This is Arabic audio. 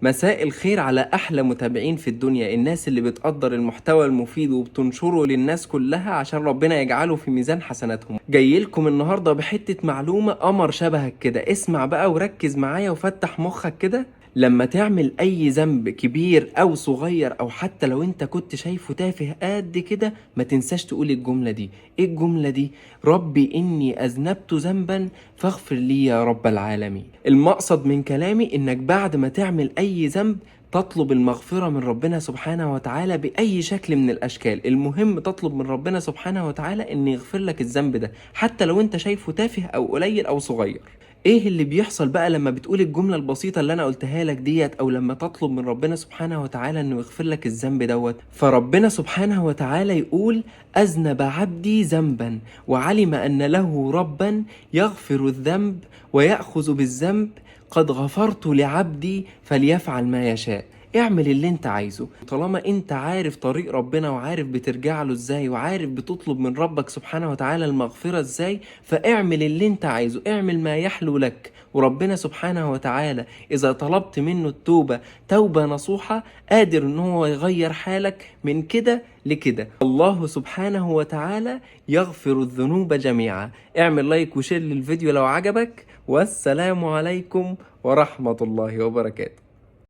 مساء الخير على أحلى متابعين في الدنيا، الناس اللي بتقدر المحتوى المفيد وبتنشره للناس كلها عشان ربنا يجعله في ميزان حسناتهم. جاي لكم النهاردة بحتة معلومة قمر شبهك كده. اسمع بقى وركز معايا وفتح مخك كده. لما تعمل أي ذنب كبير أو صغير أو حتى لو أنت كنت شايفه تافه قد كده، ما تنساش تقول الجملة دي. إيه الجملة دي؟ ربي إني أذنبت ذنبا فاغفر لي يا رب العالمين. المقصد من كلامي إنك بعد ما تعمل أي ذنب تطلب المغفرة من ربنا سبحانه وتعالى بأي شكل من الأشكال. المهم تطلب من ربنا سبحانه وتعالى إن يغفر لك الذنب ده، حتى لو أنت شايفه تافه أو قليل أو صغير. ايه اللي بيحصل بقى لما بتقول الجملة البسيطة اللي انا قلتها لك ديت، او لما تطلب من ربنا سبحانه وتعالى انه يغفر لك الذنب دوت؟ فربنا سبحانه وتعالى يقول: اذنب عبدي ذنبا وعلم ان له ربا يغفر الذنب ويأخذ بالذنب، قد غفرت لعبدي فليفعل ما يشاء. اعمل اللي انت عايزه طالما انت عارف طريق ربنا وعارف بترجع له ازاي وعارف بتطلب من ربك سبحانه وتعالى المغفرة ازاي. فاعمل اللي انت عايزه، اعمل ما يحلو لك. وربنا سبحانه وتعالى اذا طلبت منه التوبة توبة نصوحة قادر ان هو يغير حالك من كده لكده. الله سبحانه وتعالى يغفر الذنوب جميعا. اعمل لايك وشير للفيديو لو عجبك، والسلام عليكم ورحمة الله وبركاته.